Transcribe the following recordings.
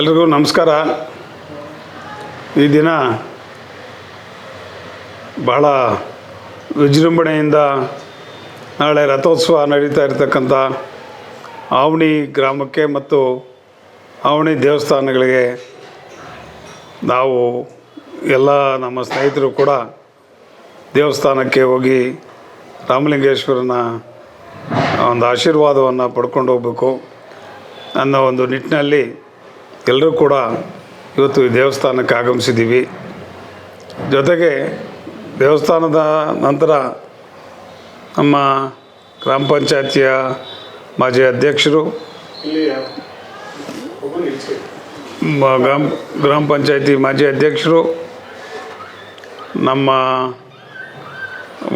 ಎಲ್ರಿಗೂ ನಮಸ್ಕಾರ. ಈ ದಿನ ಬಹಳ ವಿಜೃಂಭಣೆಯಿಂದ ನಾಳೆ ರಥೋತ್ಸವ ನಡೀತಾ ಇರತಕ್ಕಂಥ ಆವಣಿ ಗ್ರಾಮಕ್ಕೆ ಮತ್ತು ಆವಣಿ ದೇವಸ್ಥಾನಗಳಿಗೆ ನಾವು ಎಲ್ಲ ನಮ್ಮ ಸ್ನೇಹಿತರು ಕೂಡ ದೇವಸ್ಥಾನಕ್ಕೆ ಹೋಗಿ ರಾಮಲಿಂಗೇಶ್ವರನ ಒಂದು ಆಶೀರ್ವಾದವನ್ನು ಪಡ್ಕೊಂಡು ಹೋಗಬೇಕು ಅನ್ನೋ ಒಂದು ನಿಟ್ಟಿನಲ್ಲಿ ಎಲ್ಲರೂ ಕೂಡ ಇವತ್ತು ಈ ದೇವಸ್ಥಾನಕ್ಕೆ ಆಗಮಿಸಿದ್ದೀವಿ. ಜೊತೆಗೆ ದೇವಸ್ಥಾನದ ನಂತರ ನಮ್ಮ ಗ್ರಾಮ ಪಂಚಾಯತಿಯ ಮಾಜಿ ಅಧ್ಯಕ್ಷರು, ಗ್ರಾಮ ಪಂಚಾಯತಿ ಮಾಜಿ ಅಧ್ಯಕ್ಷರು, ನಮ್ಮ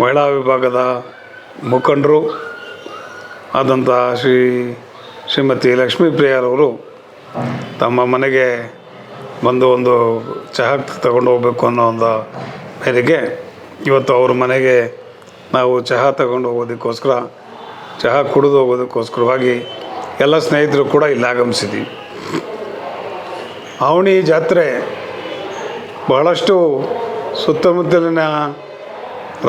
ಮಹಿಳಾ ವಿಭಾಗದ ಮುಖಂಡರು ಆದಂಥ ಶ್ರೀಮತಿ ಲಕ್ಷ್ಮೀಪ್ರಿಯರವರು ತಮ್ಮ ಮನೆಗೆ ಬಂದು ಒಂದು ಚಹಾ ತಗೊಂಡು ಹೋಗಬೇಕು ಅನ್ನೋ ಒಂದು ಮೇರೆಗೆ ಇವತ್ತು ಅವ್ರ ಮನೆಗೆ ನಾವು ಚಹಾ ತಗೊಂಡು ಹೋಗೋದಕ್ಕೋಸ್ಕರ, ಚಹಾ ಕುಡಿದು ಹೋಗೋದಕ್ಕೋಸ್ಕರವಾಗಿ ಎಲ್ಲ ಸ್ನೇಹಿತರು ಕೂಡ ಇಲ್ಲಿ ಆಗಮಿಸಿದ್ದೀವಿ. ಆವಣಿ ಜಾತ್ರೆ ಬಹಳಷ್ಟು ಸುತ್ತಮುತ್ತಲಿನ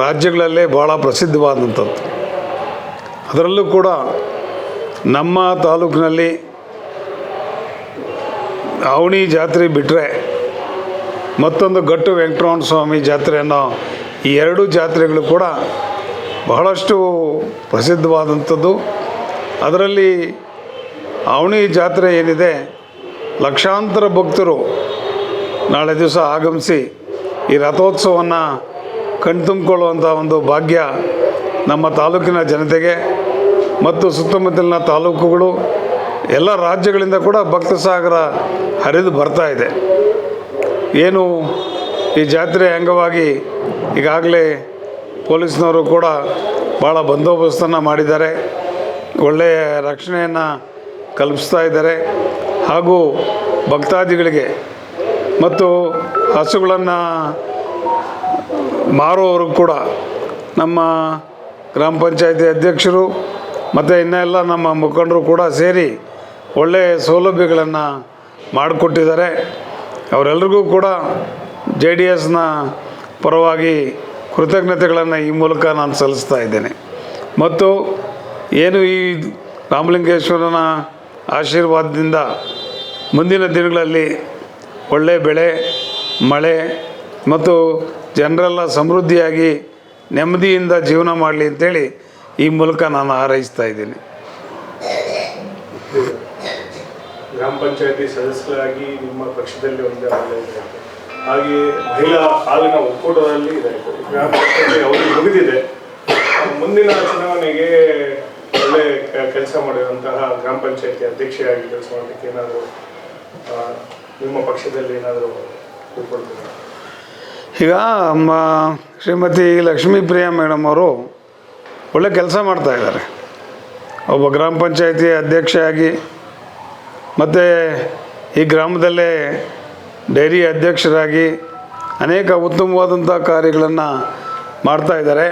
ರಾಜ್ಯಗಳಲ್ಲೇ ಭಾಳ ಪ್ರಸಿದ್ಧವಾದಂಥದ್ದು. ಅದರಲ್ಲೂ ಕೂಡ ನಮ್ಮ ತಾಲೂಕಿನಲ್ಲಿ ಆವಣಿ ಜಾತ್ರೆ ಬಿಟ್ಟರೆ ಮತ್ತೊಂದು ಗಟ್ಟು ವೆಂಕಟರಮಣ ಸ್ವಾಮಿ ಜಾತ್ರೆ ಅನ್ನೋ ಈ ಎರಡೂ ಜಾತ್ರೆಗಳು ಕೂಡ ಬಹಳಷ್ಟು ಪ್ರಸಿದ್ಧವಾದಂಥದ್ದು. ಅದರಲ್ಲಿ ಆವಣಿ ಜಾತ್ರೆ ಏನಿದೆ, ಲಕ್ಷಾಂತರ ಭಕ್ತರು ನಾಳೆ ದಿವಸ ಆಗಮಿಸಿ ಈ ರಥೋತ್ಸವವನ್ನು ಕಣ್ತುಂಬಿಕೊಳ್ಳುವಂಥ ಒಂದು ಭಾಗ್ಯ ನಮ್ಮ ತಾಲೂಕಿನ ಜನತೆಗೆ ಮತ್ತು ಸುತ್ತಮುತ್ತಲಿನ ತಾಲೂಕುಗಳು ಎಲ್ಲ ರಾಜ್ಯಗಳಿಂದ ಕೂಡ ಭಕ್ತ ಸಾಗರ ಹರಿದು ಬರ್ತಾ ಇದೆ. ಏನು ಈ ಜಾತ್ರೆ ಅಂಗವಾಗಿ ಈಗಾಗಲೇ ಪೊಲೀಸ್ನವರು ಕೂಡ ಭಾಳ ಬಂದೋಬಸ್ತನ್ನು ಮಾಡಿದ್ದಾರೆ, ಒಳ್ಳೆಯ ರಕ್ಷಣೆಯನ್ನು ಕಲ್ಪಿಸ್ತಾ ಇದ್ದಾರೆ. ಹಾಗೂ ಭಕ್ತಾದಿಗಳಿಗೆ ಮತ್ತು ಹಸುಗಳನ್ನು ಮಾರುವವರು ಕೂಡ ನಮ್ಮ ಗ್ರಾಮ ಪಂಚಾಯತಿ ಅಧ್ಯಕ್ಷರು ಮತ್ತು ಇನ್ನೆಲ್ಲ ನಮ್ಮ ಮುಖಂಡರು ಕೂಡ ಸೇರಿ ಒಳ್ಳೆಯ ಸೌಲಭ್ಯಗಳನ್ನು ಮಾಡಿಕೊಟ್ಟಿದ್ದಾರೆ. ಅವರೆಲ್ಲರಿಗೂ ಕೂಡ JDSನ ಪರವಾಗಿ ಕೃತಜ್ಞತೆಗಳನ್ನು ಈ ಮೂಲಕ ನಾನು ಸಲ್ಲಿಸ್ತಾ ಇದ್ದೇನೆ. ಮತ್ತು ಏನು ಈ ರಾಮಲಿಂಗೇಶ್ವರನ ಆಶೀರ್ವಾದದಿಂದ ಮುಂದಿನ ದಿನಗಳಲ್ಲಿ ಒಳ್ಳೆಯ ಬೆಳೆ, ಮಳೆ ಮತ್ತು ಜನರೆಲ್ಲ ಸಮೃದ್ಧಿಯಾಗಿ ನೆಮ್ಮದಿಯಿಂದ ಜೀವನ ಮಾಡಲಿ ಅಂತೇಳಿ ಈ ಮೂಲಕ ನಾನು ಹಾರೈಸ್ತಾ ಇದ್ದೀನಿ. ಗ್ರಾಮ ಪಂಚಾಯತಿ ಸದಸ್ಯರಾಗಿ ನಿಮ್ಮ ಪಕ್ಷದಲ್ಲಿ ಒಂದೇ ಇದೆ, ಹಾಗೆಯೇ ಮಹಿಳಾ ಹಾಲಿನ ಒಕ್ಕೂಟದಲ್ಲಿ ಇದೆ. ಗ್ರಾಮ ಪಂಚಾಯತಿ ಅವರಿಗೆ ಮುಗಿದಿದೆ. ಮುಂದಿನ ಚುನಾವಣೆಗೆ ಒಳ್ಳೆ ಕೆಲಸ ಮಾಡಿರುವಂತಹ ಗ್ರಾಮ ಪಂಚಾಯತಿ ಅಧ್ಯಕ್ಷೆಯಾಗಿ ಕೆಲಸ ಮಾಡೋದಕ್ಕೆ ಏನಾದರೂ ನಿಮ್ಮ ಪಕ್ಷದಲ್ಲಿ ಏನಾದರೂ ಕೂತ್ಕೊಳ್ತೀರಾ? ಈಗ ಶ್ರೀಮತಿ ಲಕ್ಷ್ಮೀಪ್ರಿಯ ಮೇಡಮ್ ಅವರು ಒಳ್ಳೆ ಕೆಲಸ ಮಾಡ್ತಾಯಿದ್ದಾರೆ. ಒಬ್ಬ ಗ್ರಾಮ ಪಂಚಾಯತಿ ಅಧ್ಯಕ್ಷೆಯಾಗಿ ಮತ್ತು ಈ ಗ್ರಾಮದಲ್ಲೇ ಡೈರಿ ಅಧ್ಯಕ್ಷರಾಗಿ ಅನೇಕ ಉತ್ತಮವಾದಂಥ ಕಾರ್ಯಗಳನ್ನು ಮಾಡ್ತಾಯಿದ್ದಾರೆ.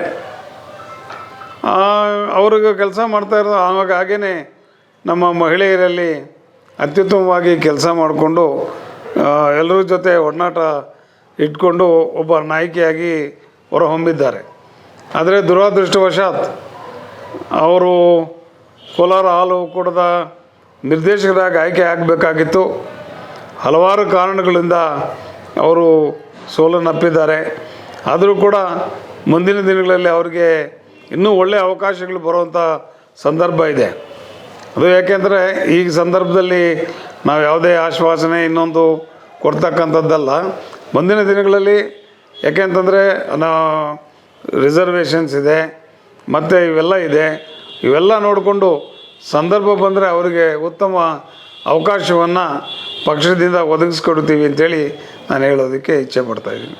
ಅವ್ರಿಗೆ ಕೆಲಸ ಮಾಡ್ತಾಯಿರೋ ಹಾಗೇ ನಮ್ಮ ಮಹಿಳೆಯರಲ್ಲಿ ಅತ್ಯುತ್ತಮವಾಗಿ ಕೆಲಸ ಮಾಡಿಕೊಂಡು ಎಲ್ಲರ ಜೊತೆ ಒಡನಾಟ ಇಟ್ಕೊಂಡು ಒಬ್ಬ ನಾಯಕಿಯಾಗಿ ಹೊರಹೊಮ್ಮಿದ್ದಾರೆ. ಆದರೆ ದುರದೃಷ್ಟವಶಾತ್ ಅವರು ಕೋಲಾರ ಹಾಲು ಒಕ್ಕೂಟದ ನಿರ್ದೇಶಕರಾಗಿ ಆಯ್ಕೆ ಆಗಬೇಕಾಗಿತ್ತು. ಹಲವಾರು ಕಾರಣಗಳಿಂದ ಅವರು ಸೋಲನ್ನಪ್ಪಿದ್ದಾರೆ. ಆದರೂ ಕೂಡ ಮುಂದಿನ ದಿನಗಳಲ್ಲಿ ಅವರಿಗೆ ಇನ್ನೂ ಒಳ್ಳೆಯ ಅವಕಾಶಗಳು ಬರುವಂಥ ಸಂದರ್ಭ ಇದೆ. ಅದು ಯಾಕೆಂದರೆ ಈ ಸಂದರ್ಭದಲ್ಲಿ ನಾವು ಯಾವುದೇ ಆಶ್ವಾಸನೆ ಇನ್ನೊಂದು ಕೊಡ್ತಕ್ಕಂಥದ್ದಲ್ಲ. ಮುಂದಿನ ದಿನಗಳಲ್ಲಿ ಯಾಕೆಂತಂದರೆ ರಿಸರ್ವೇಷನ್ಸ್ ಇದೆ ಮತ್ತು ಇವೆಲ್ಲ ಇದೆ. ಇವೆಲ್ಲ ನೋಡಿಕೊಂಡು ಸಂದರ್ಭ ಬಂದರೆ ಅವರಿಗೆ ಉತ್ತಮ ಅವಕಾಶವನ್ನು ಪಕ್ಷದಿಂದ ಒದಗಿಸ್ಕೊಡ್ತೀವಿ ಅಂತೇಳಿ ನಾನು ಹೇಳೋದಕ್ಕೆ ಇಚ್ಛೆ ಪಡ್ತಾಯಿದ್ದೀನಿ.